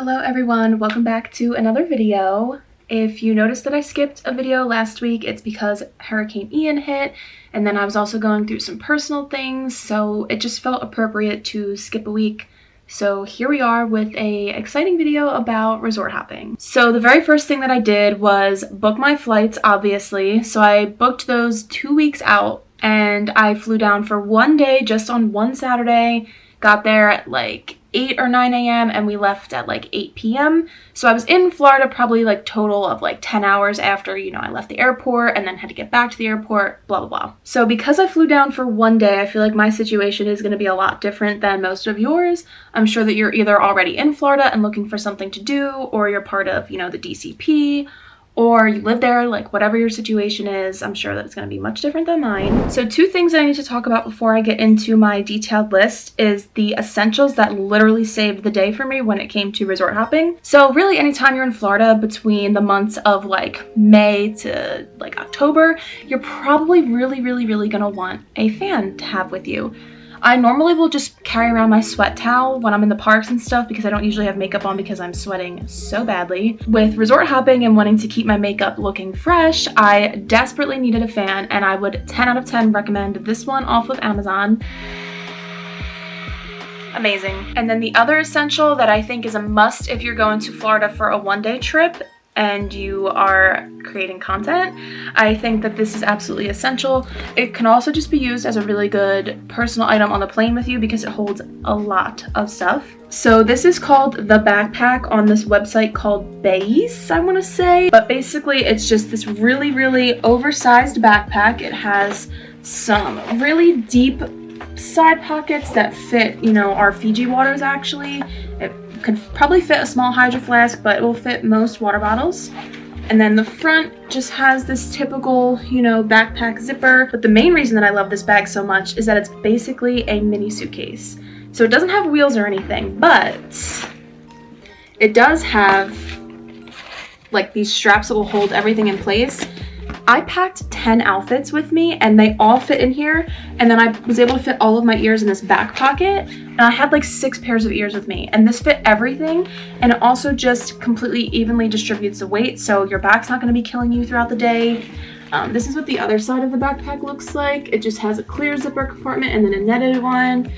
Hello everyone, welcome back to another video. If you noticed that I skipped a video last week, it's because Hurricane Ian hit, and then I was also going through some personal things, so it just felt appropriate to skip a week. So here we are with a exciting video about resort hopping. So the very first thing that I did was book my flights, obviously. So I booked those 2 weeks out, and I flew down for one day just on one Saturday, got there at like 8 or 9 a.m. and we left at like 8 p.m. So I was in Florida probably like total of like 10 hours after, I left the airport and then had to get back to the airport, blah, blah, blah. So because I flew down for one day, I feel like my situation is going to be a lot different than most of yours. I'm sure that you're either already in Florida and looking for something to do, or you're part of, the DCP, or you live there, like whatever your situation is. I'm sure that it's going to be much different than mine. So two things that I need to talk about before I get into my detailed list is the essentials that literally saved the day for me when it came to resort hopping. So really anytime you're in Florida between the months of like May to like October, you're probably really going to want a fan to have with you. I normally will just carry around my sweat towel when I'm in the parks and stuff because I don't usually have makeup on because I'm sweating so badly. With resort hopping and wanting to keep my makeup looking fresh, I desperately needed a fan, and I would 10 out of 10 recommend this one off of Amazon. Amazing. And then the other essential that I think is a must if you're going to Florida for a one-day trip and you are creating content, I think that this is absolutely essential. It can also just be used as a really good personal item on the plane with you because it holds a lot of stuff. So this is called the backpack on this website called Beis, I want to say. But basically it's just this really oversized backpack. It has some really deep side pockets that fit, our Fiji waters actually. It could probably fit a small hydro flask, but it will fit most water bottles. And then the front just has this typical, backpack zipper. But the main reason that I love this bag so much is that it's basically a mini suitcase. So it doesn't have wheels or anything, but it does have like these straps that will hold everything in place. I packed 10 outfits with me and they all fit in here, and then I was able to fit all of my ears in this back pocket, and I had like 6 pairs of ears with me, and this fit everything, and it also just completely evenly distributes the weight, so your back's not going to be killing you throughout the day. This is what the other side of the backpack looks like. It just has a clear zipper compartment and then a netted one,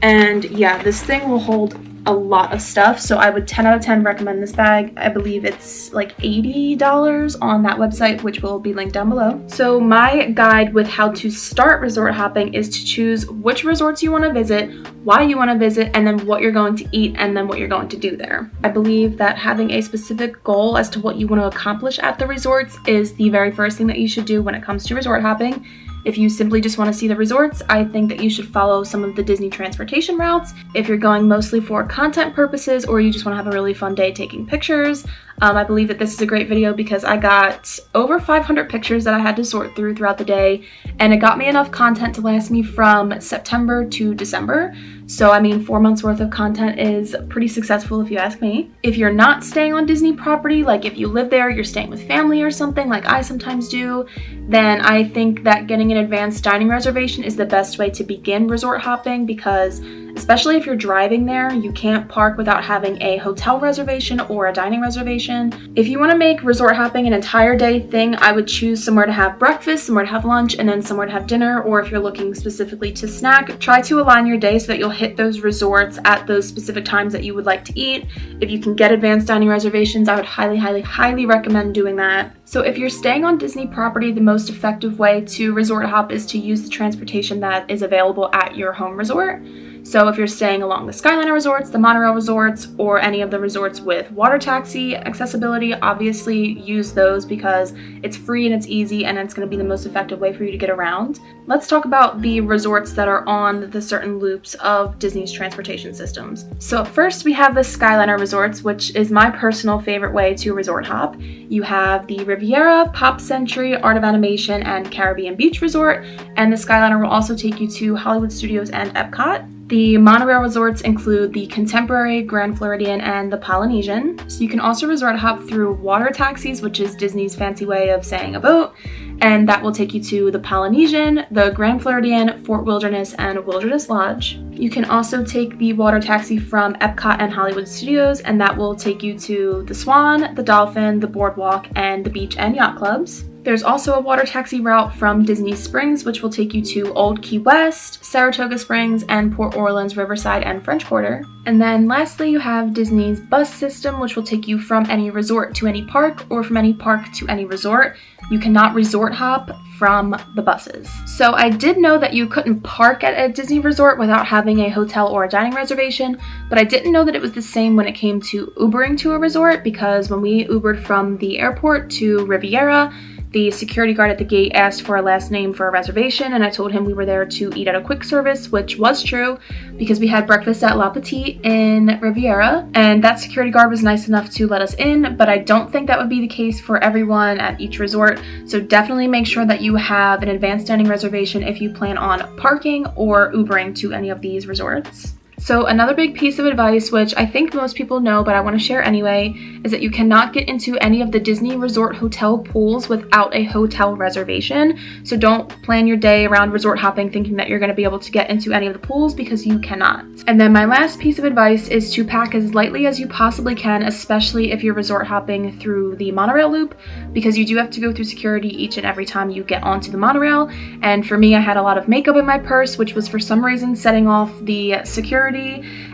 and yeah, this thing will hold a lot of stuff, so I would 10 out of 10 recommend this bag. I believe it's like $80 on that website, which will be linked down below. So my guide with how to start resort hopping is to choose which resorts you want to visit, why you want to visit, and then what you're going to eat, and then what you're going to do there. I believe that having a specific goal as to what you want to accomplish at the resorts is the very first thing that you should do when it comes to resort hopping. If you simply just want to see the resorts, I think that you should follow some of the Disney transportation routes. If you're going mostly for content purposes or you just want to have a really fun day taking pictures, I believe that this is a great video because I got over 500 pictures that I had to sort through throughout the day, and it got me enough content to last me from September to December. So, 4 months worth of content is pretty successful if you ask me. If you're not staying on Disney property, like if you live there, you're staying with family or something like I sometimes do, then I think that getting an advanced dining reservation is the best way to begin resort hopping because especially if you're driving there, you can't park without having a hotel reservation or a dining reservation. If you want to make resort hopping an entire day thing, I would choose somewhere to have breakfast, somewhere to have lunch, and then somewhere to have dinner. Or if you're looking specifically to snack, try to align your day so that you'll hit those resorts at those specific times that you would like to eat. If you can get advanced dining reservations, I would highly recommend doing that. So if you're staying on Disney property, the most effective way to resort hop is to use the transportation that is available at your home resort. So if you're staying along the Skyliner resorts, the monorail resorts, or any of the resorts with water taxi accessibility, obviously use those because it's free and it's easy and it's going to be the most effective way for you to get around. Let's talk about the resorts that are on the certain loops of Disney's transportation systems. So first we have the Skyliner resorts, which is my personal favorite way to resort hop. You have the Riviera, Pop Century, Art of Animation, and Caribbean Beach Resort, and the Skyliner will also take you to Hollywood Studios and Epcot. The monorail resorts include the Contemporary, Grand Floridian, and the Polynesian. So you can also resort hop through water taxis, which is Disney's fancy way of saying a boat. and that will take you to the Polynesian, the Grand Floridian, Fort Wilderness, and Wilderness Lodge. You can also take the water taxi from Epcot and Hollywood Studios, and that will take you to the Swan, the Dolphin, the Boardwalk, and the beach and yacht clubs. There's also a water taxi route from Disney Springs, which will take you to Old Key West, Saratoga Springs, and Port Orleans, Riverside, and French Quarter. And then lastly, you have Disney's bus system, which will take you from any resort to any park, or from any park to any resort. You cannot resort hop from the buses. So I did know that you couldn't park at a Disney resort without having a hotel or a dining reservation, but I didn't know that it was the same when it came to Ubering to a resort, because when we Ubered from the airport to Riviera, the security guard at the gate asked for a last name for a reservation, and I told him we were there to eat at a quick service, which was true because we had breakfast at La Petite in Riviera, and that security guard was nice enough to let us in, but I don't think that would be the case for everyone at each resort, so definitely make sure that you have an advanced dining reservation if you plan on parking or Ubering to any of these resorts. So another big piece of advice, which I think most people know, but I want to share anyway, is that you cannot get into any of the Disney Resort hotel pools without a hotel reservation. So don't plan your day around resort hopping thinking that you're going to be able to get into any of the pools, because you cannot. And then my last piece of advice is to pack as lightly as you possibly can, especially if you're resort hopping through the monorail loop, because you do have to go through security each and every time you get onto the monorail. And for me, I had a lot of makeup in my purse, which was for some reason setting off the security,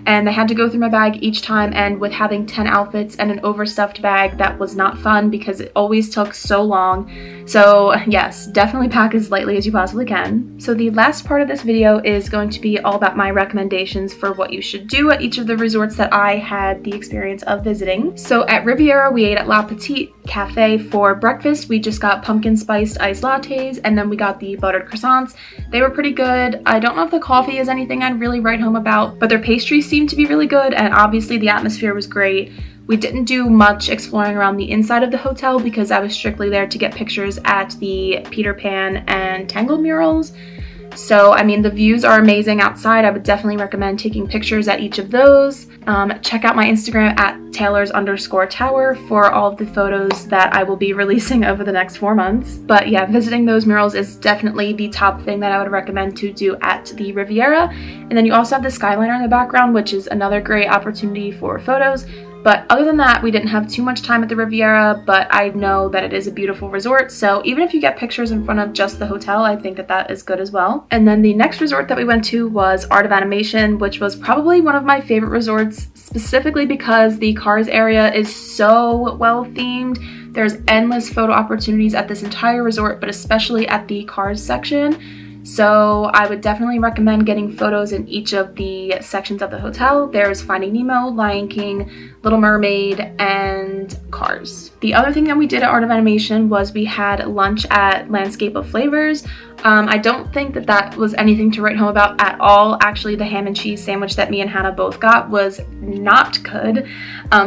and I had to go through my bag each time, and with having 10 outfits and an overstuffed bag, that was not fun because it always took so long. So yes, definitely pack as lightly as you possibly can. So the last part of this video is going to be all about my recommendations for what you should do at each of the resorts that I had the experience of visiting. So at Riviera, we ate at La Petite Cafe for breakfast. We just got pumpkin spiced iced lattes, and then we got the buttered croissants. They were pretty good. I don't know if the coffee is anything I'd really write home about, but their pastries seemed to be really good, and obviously the atmosphere was great. We didn't do much exploring around the inside of the hotel because I was strictly there to get pictures at the Peter Pan and Tangled murals. So, I mean, the views are amazing outside. I would definitely recommend taking pictures at each of those. Check out my Instagram at Taylors_Tower for all of the photos that I will be releasing over the next 4 months. But yeah, visiting those murals is definitely the top thing that I would recommend to do at the Riviera. And then you also have the Skyliner in the background, which is another great opportunity for photos. But other than that, we didn't have too much time at the Riviera, but I know that it is a beautiful resort, so even if you get pictures in front of just the hotel, I think that that is good as well. And then the next resort that we went to was Art of Animation, which was probably one of my favorite resorts, specifically because the Cars area is so well themed. There's endless photo opportunities at this entire resort, but especially at the Cars section. So I would definitely recommend getting photos in each of the sections of the hotel. There's Finding Nemo, Lion King, Little Mermaid, and Cars. The other thing that we did at Art of Animation was we had lunch at Landscape of Flavors. I don't think that that was anything to write home about at all. Actually, the ham and cheese sandwich that me and Hannah both got was not good,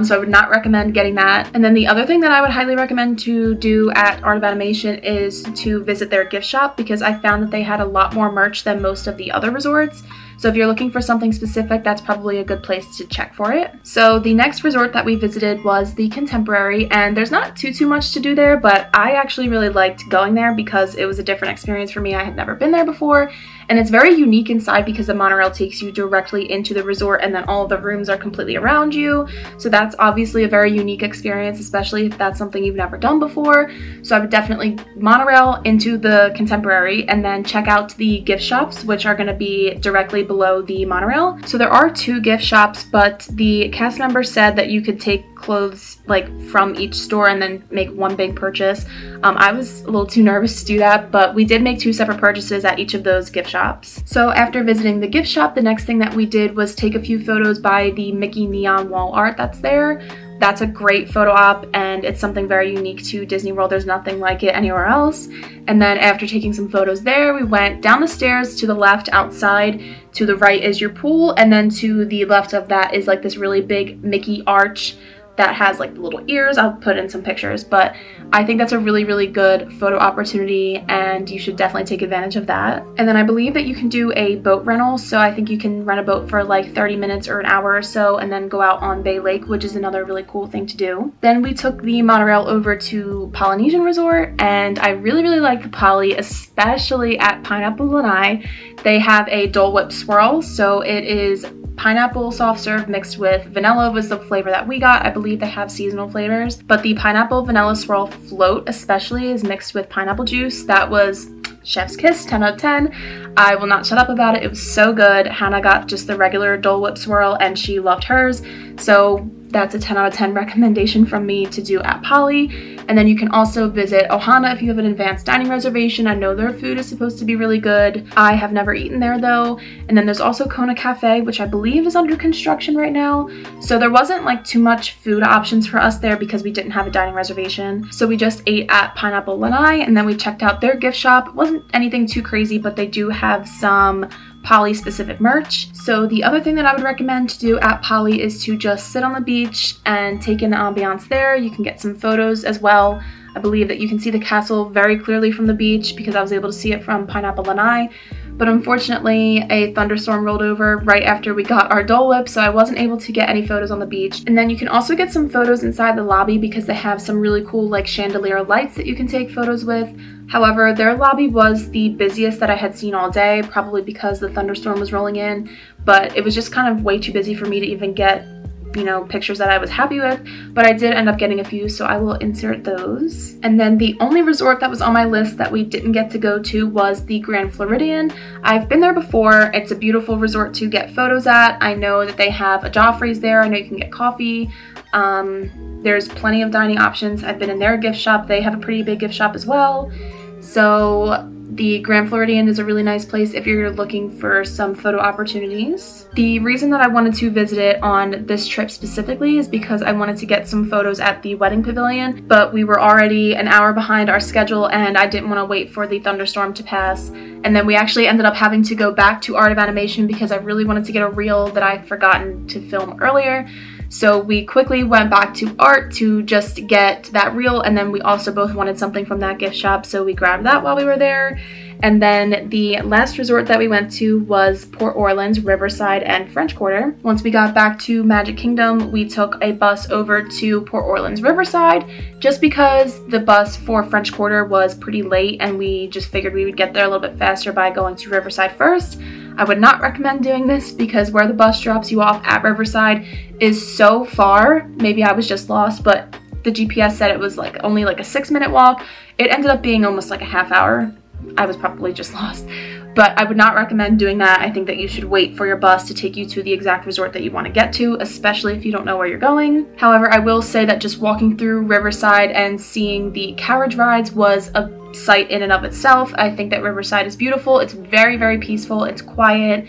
so I would not recommend getting that. And then the other thing that I would highly recommend to do at Art of Animation is to visit their gift shop, because I found that they had a lot more merch than most of the other resorts. So if you're looking for something specific, that's probably a good place to check for it. So the next resort that we visited was the Contemporary, and there's not too much to do there, but I actually really liked going there because it was a different experience for me. I had never been there before, and it's very unique inside because the monorail takes you directly into the resort, and then all of the rooms are completely around you. So that's obviously a very unique experience, especially if that's something you've never done before. So I would definitely monorail into the Contemporary and then check out the gift shops, which are going to be directly below the monorail. So there are 2 gift shops, but the cast member said that you could take clothes like from each store and then make one big purchase. I was a little too nervous to do that, but we did make 2 separate purchases at each of those gift shops. So after visiting the gift shop, the next thing that we did was take a few photos by the Mickey neon wall art that's there. That's a great photo op, and it's something very unique to Disney World. There's nothing like it anywhere else. And then after taking some photos there, we went down the stairs to the left outside. To the right is your pool, and then to the left of that is like this really big Mickey arch that has like the little ears. I'll put in some pictures, but I think that's a really, really good photo opportunity and you should definitely take advantage of that. And then I believe that you can do a boat rental. So I think you can rent a boat for like 30 minutes or an hour or so and then go out on Bay Lake, which is another really cool thing to do. Then we took the monorail over to Polynesian Resort and I really, really like the Poly, especially at Pineapple Lanai. They have a Dole Whip swirl. So it is pineapple soft serve mixed with vanilla was the flavor that we got. I believe they have seasonal flavors, but the pineapple vanilla swirl float especially is mixed with pineapple juice. That was chef's kiss, 10 out of 10. I will not shut up about it. It was so good. Hannah got just the regular Dole Whip swirl and she loved hers. So that's a 10 out of 10 recommendation from me to do at Poly. And then you can also visit Ohana if you have an advanced dining reservation. I know their food is supposed to be really good. I have never eaten there though. And then there's also Kona Cafe, which I believe is under construction right now. So there wasn't like too much food options for us there because we didn't have a dining reservation. So we just ate at Pineapple Lanai and then we checked out their gift shop. It wasn't anything too crazy, but they do have some Poly specific merch. So the other thing that I would recommend to do at Poly is to just sit on the beach and take in the ambiance there. You can get some photos as well. I believe that you can see the castle very clearly from the beach because I was able to see it from Pineapple Lanai. But unfortunately, a thunderstorm rolled over right after we got our Dole Whip, so I wasn't able to get any photos on the beach. And then you can also get some photos inside the lobby because they have some really cool like chandelier lights that you can take photos with. However, their lobby was the busiest that I had seen all day, probably because the thunderstorm was rolling in, but it was just kind of way too busy for me to even get, you know, pictures that I was happy with, but I did end up getting a few, so I will insert those. And then the only resort that was on my list that we didn't get to go to was the Grand Floridian. I've been there before. It's a beautiful resort to get photos at. I know that they have a Joffrey's there. I know you can get coffee. There's plenty of dining options. I've been in their gift shop. They have a pretty big gift shop as well. So the Grand Floridian is a really nice place if you're looking for some photo opportunities. The reason that I wanted to visit it on this trip specifically is because I wanted to get some photos at the wedding pavilion, but we were already an hour behind our schedule and I didn't want to wait for the thunderstorm to pass. And then we actually ended up having to go back to Art of Animation because I really wanted to get a reel that I'd forgotten to film earlier. So we quickly went back to Art to just get that reel, and then we also both wanted something from that gift shop, so we grabbed that while we were there. And then the last resort that we went to was Port Orleans, Riverside, and French Quarter. Once we got back to Magic Kingdom, we took a bus over to Port Orleans, Riverside, just because the bus for French Quarter was pretty late and we just figured we would get there a little bit faster by going to Riverside first. I would not recommend doing this because where the bus drops you off at Riverside is so far. Maybe I was just lost, but the GPS said it was like only like a 6-minute walk. It ended up being almost like a half hour. I was probably just lost, but I would not recommend doing that. I think that you should wait for your bus to take you to the exact resort that you want to get to, especially if you don't know where you're going. However, I will say that just walking through Riverside and seeing the carriage rides was a sight in and of itself. I think that Riverside is beautiful. It's very, very peaceful. It's quiet.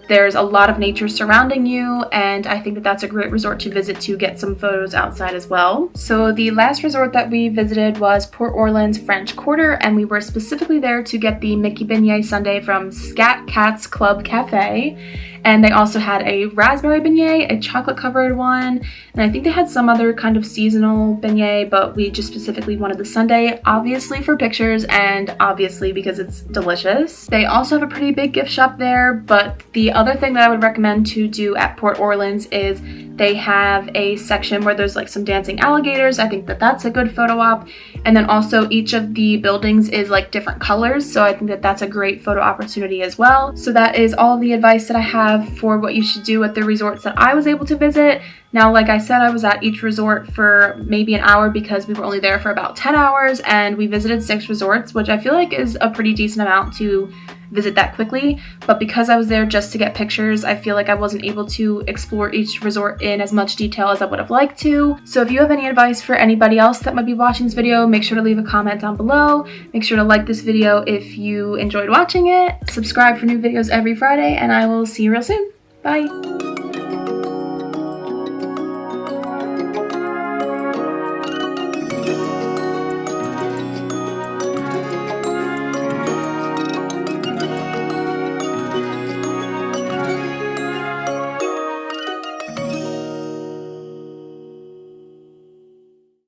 There's a lot of nature surrounding you, and I think that that's a great resort to visit to get some photos outside as well. So the last resort that we visited was Port Orleans French Quarter, and we were specifically there to get the Mickey beignet sundae from Scat Cat's Club Cafe. And they also had a raspberry beignet, a chocolate covered one, and I think they had some other kind of seasonal beignet, but we just specifically wanted the sundae, obviously for pictures and obviously because it's delicious. They also have a pretty big gift shop there, but the other thing that I would recommend to do at Port Orleans is they have a section where there's like some dancing alligators. I think that that's a good photo op. And then also each of the buildings is like different colors, so I think that that's a great photo opportunity as well. So that is all the advice that I have for what you should do at the resorts that I was able to visit. Now, like I said, I was at each resort for maybe an hour because we were only there for about 10 hours and we visited 6 resorts, which I feel like is a pretty decent amount to visit that quickly. But because I was there just to get pictures, I feel like I wasn't able to explore each resort in as much detail as I would have liked to. So if you have any advice for anybody else that might be watching this video, make sure to leave a comment down below. Make sure to like this video if you enjoyed watching it. Subscribe for new videos every Friday, and I will see you real soon. Bye!